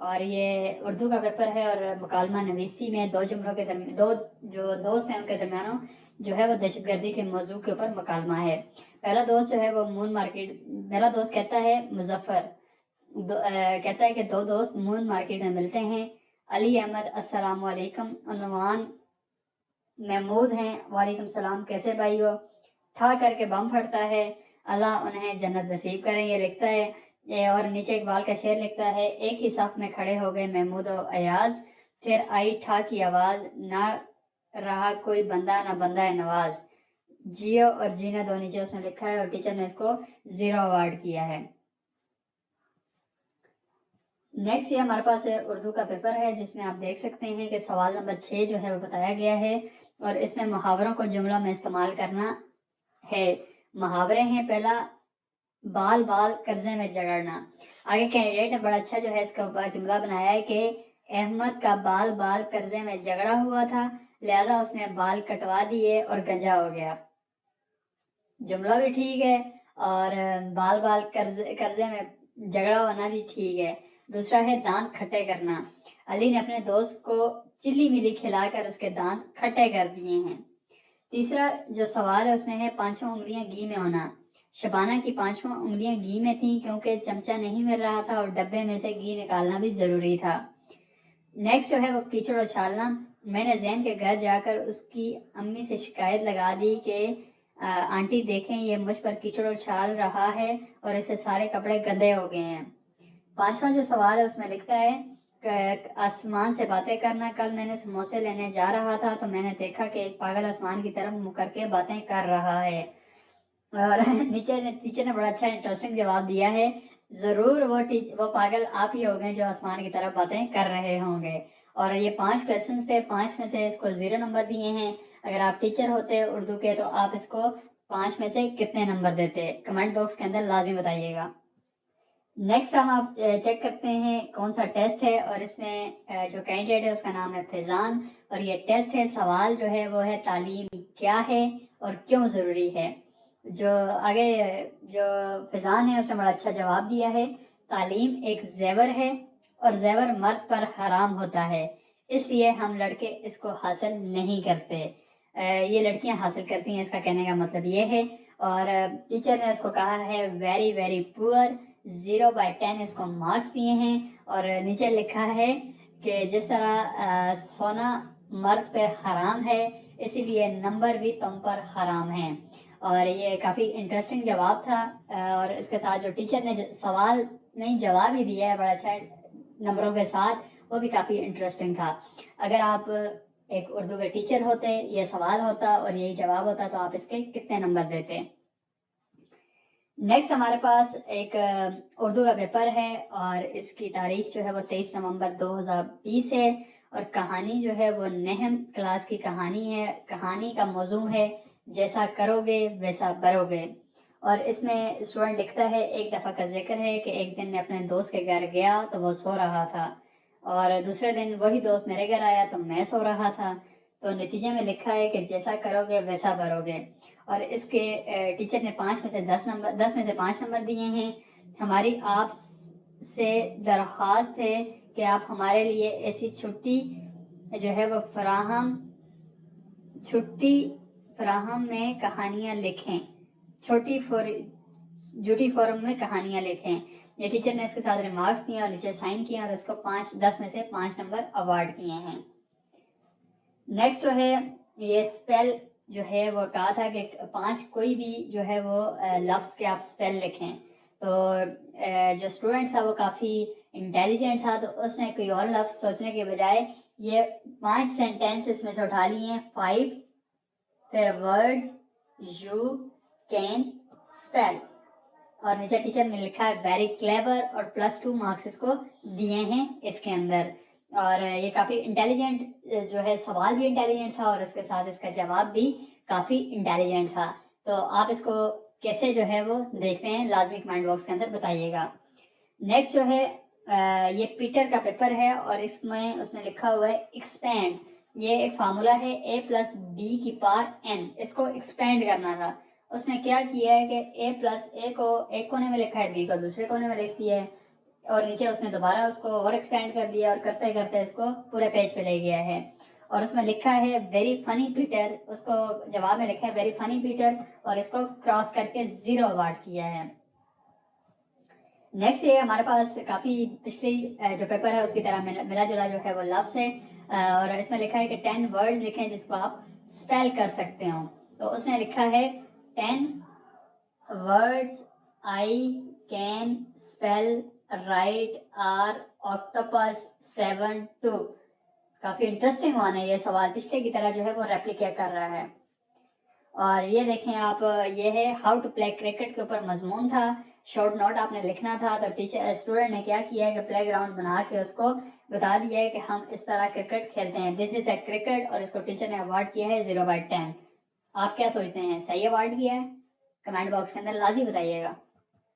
اور یہ اردو کا پیپر ہے اور مکالمہ نویسی میں دو جملوں کے درمیان دو جو دوست ہیں ان کے درمیانوں جو ہے وہ دہشت گردی کے موضوع کے اوپر مکالمہ ہے. پہلا دوست جو ہے وہ مون مارکیٹ پہلا دوست کہتا ہے مظفر کہتا ہے کہ دو دوست مون مارکیٹ میں ملتے ہیں. علی احمد السلام علیکم. عنوان محمود ہیں. وعلیکم السلام. کیسے بھائی ہو؟ ٹھا کر کے بم پھٹتا ہے. اللہ انہیں جنت نصیب کریں. یہ لکھتا ہے اور نیچے اقبال کا شعر لکھتا ہے. ایک ہی صف میں کھڑے ہو گئے محمود و ایاز, پھر آئی ٹھا کی آواز, نہ رہا کوئی بندہ نہ بندہ نواز. جیو اور جینا دو نیچے اس نے لکھا ہے اور ٹیچر نے اس کو 0 ایوارڈ کیا ہے. نیکسٹ یہ ہمارے پاس اردو کا پیپر ہے جس میں آپ دیکھ سکتے ہیں کہ سوال نمبر 6 جو ہے وہ بتایا گیا ہے اور اس میں محاوروں کو جملہ میں استعمال کرنا ہے. محاورے ہیں. پہلا بال بال قرضے میں جگڑنا. آگے کینڈیڈیٹ نے بڑا اچھا جو ہے اس کا جملہ بنایا ہے کہ احمد کا بال بال قرضے میں جگڑا ہوا تھا, لہذا اس نے بال کٹوا دیے اور گنجا ہو گیا. جملہ بھی ٹھیک ہے اور بال بال قرضے میں جھگڑا ہونا بھی ٹھیک ہے. دوسرا ہے دانت کھٹے کرنا. علی نے اپنے دوست کو چلی ملی کھلا کر اس کے دانت کھٹے کر دیے ہیں. تیسرا جو سوال ہے اس میں ہے 5 انگلیاں گھی میں ہونا. شبانہ کی 5 انگلیاں گھی میں تھیں کیونکہ چمچہ نہیں مل رہا تھا اور ڈبے میں سے گھی نکالنا بھی ضروری تھا. نیکسٹ جو ہے وہ کیچڑ اچھالنا. میں نے زین کے گھر جا کر اس کی امی سے شکایت لگا دی کہ آنٹی دیکھیں یہ مجھ پر کیچڑ اچھال رہا ہے اور اسے سارے کپڑے گندے ہو گئے ہیں. 5واں جو سوال ہے اس میں لکھتا ہے کہ آسمان سے باتیں کرنا. کل میں نے سموسے لینے جا رہا تھا تو میں نے دیکھا کہ ایک پاگل آسمان کی طرف منہ کر کے باتیں کر رہا ہے. اور ٹیچر نے بڑا اچھا انٹرسٹنگ جواب دیا ہے. ضرور وہ پاگل آپ ہی ہو گئے جو آسمان کی طرف باتیں کر رہے ہوں گے. اور یہ 5 کویسچنز تھے. 5 میں سے اس کو 0 نمبر دیے ہیں. اگر آپ ٹیچر ہوتے اردو کے تو آپ اس کو 5 میں سے کتنے نمبر دیتے؟ کمنٹ باکس کے اندر لازمی بتائیے گا. نیکسٹ ہم آپ چیک کرتے ہیں کون سا ٹیسٹ ہے اور اس میں جو کینڈیڈیٹ ہے اس کا نام ہے فیضان اور یہ ٹیسٹ ہے. سوال جو ہے وہ ہے تعلیم کیا ہے اور کیوں ضروری ہے. جو آگے جو فیضان ہے اس نے بڑا اچھا جواب دیا ہے. تعلیم ایک زیور ہے اور زیور مرد پر حرام ہوتا ہے, اس لیے ہم لڑکے اس کو حاصل نہیں کرتے, یہ لڑکیاں حاصل کرتی ہیں. اس کا کہنے کا مطلب یہ ہے. اور ٹیچر نے اس کو کہا ہے ویری ویری پور. 0/10 اس کو مارکس دیے ہیں اور نیچے لکھا ہے کہ جس طرح سونا مرد پہ حرام ہے اسی لیے نمبر بھی تم پر حرام ہیں. اور یہ کافی انٹرسٹنگ جواب تھا اور اس کے ساتھ جو ٹیچر نے سوال نہیں جواب ہی دیا ہے بڑا اچھا نمبروں کے ساتھ, وہ بھی کافی انٹرسٹنگ تھا. اگر آپ ایک اردو کے ٹیچر ہوتے, یہ سوال ہوتا اور یہی جواب ہوتا تو آپ اس کے کتنے نمبر دیتے؟ نیکسٹ ہمارے پاس ایک اردو کا پیپر ہے اور اس کی تاریخ جو ہے وہ 23 نومبر 2020 ہے اور کہانی جو ہے وہ نہم کلاس کی کہانی ہے. کہانی کا موضوع ہے جیسا کرو گے ویسا بھرو گے. اور اس میں اسٹوڈنٹ لکھتا ہے ایک دفعہ کا ذکر ہے کہ ایک دن میں اپنے دوست کے گھر گیا تو وہ سو رہا تھا اور دوسرے دن وہی دوست میرے گھر آیا تو میں سو رہا تھا. تو نتیجے میں لکھا ہے کہ جیسا کرو گے ویسا بھرو گے. اور اس کے ٹیچر نے 5 میں سے 10 میں سے 5 نمبر دیے ہیں. ہماری آپ سے درخواست ہے کہ آپ ہمارے لیے ایسی چھٹی جو ہے وہ فراہم میں کہانیاں لکھیں. جھوٹی فارم میں کہانیاں لکھیں. یہ ٹیچر نے اس کے ساتھ ریمارکس دیے اور نیچے سائن کیا اور اس کو 10 میں سے 5 نمبر ایوارڈ کیے ہیں. نیکسٹ جو ہے یہ اسپیل جو ہے وہ کہا تھا کہ 5 کوئی بھی جو ہے وہ لفظ کے آپ اسپیل لکھیں. تو جو اسٹوڈنٹ تھا وہ کافی انٹیلیجنٹ تھا تو اس نے کوئی اور لفظ سوچنے کے بجائے یہ 5 سینٹینس اس میں سے اٹھا لیے ہیں. 5 پھر ورڈز یو کین اسپیل اور نیچے ٹیچر نے لکھا ہے ویری کلیور اور +2 مارکس اس کو دیے ہیں اس کے اندر. اور یہ کافی انٹیلیجنٹ جو ہے سوال بھی انٹیلیجنٹ تھا اور اس کے ساتھ اس کا جواب بھی کافی انٹیلیجنٹ تھا. تو آپ اس کو کیسے جو ہے وہ دیکھتے ہیں لازمی کمنٹ باکس کے اندر بتائیے گا. نیکسٹ جو ہے یہ پیٹر کا پیپر ہے اور اس میں اس نے لکھا ہوا ہے ایکسپینڈ. یہ ایک فارمولا ہے A+B⁴n. اس کو ایکسپینڈ کرنا تھا. اس نے کیا کیا ہے کہ A+A کو ایک کونے میں لکھا ہے, B کو دوسرے کونے میں لکھ دیا ہے اور نیچے اس نے دوبارہ اس کو اور ایکسپینڈ کر دیا اور کرتے کرتے اس کو پورے پیج پہ لے گیا ہے، اور اس میں لکھا ہے ویری فنی پیٹر، اس کو جواب میں لکھا ہے ویری فنی پیٹر، اور اس کو کراس کر کے 0 اوارڈ کیا ہے۔ نیکسٹ یہ ہمارے پاس کافی پچھلی جو پیپر ہے اس کی طرح ملا جلا جو ہے وہ لفظ ہے، اور اس میں لکھا ہے کہ 10 ورڈز لکھیں جس کو آپ اسپیل کر سکتے ہوں۔ تو اس نے لکھا ہے 10 words I can spell right are octopus 7 2۔ Coffee interesting one ہے یہ سوال، پچھلے کی طرح جو ہے وہ ریپلیکیٹ کر رہا ہے۔ اور یہ دیکھیں آپ، یہ ہے ہاؤ ٹو پلے کرکٹ کے اوپر مضمون تھا، شارٹ نوٹ آپ نے لکھنا تھا، تو ٹیچر اسٹوڈنٹ نے کیا کیا ہے کہ پلے گراؤنڈ بنا کے اس کو بتا دیا ہے کہ ہم اس طرح کرکٹ کھیلتے ہیں، دس از اے کرکٹ، اور اس کو ٹیچر نے اوارڈ کیا ہے 0/10۔ آپ کیا سوچتے ہیں، صحیح اوارڈ کیا ہے؟ کمنٹ باکس کے اندر لازمی بتائیے گا۔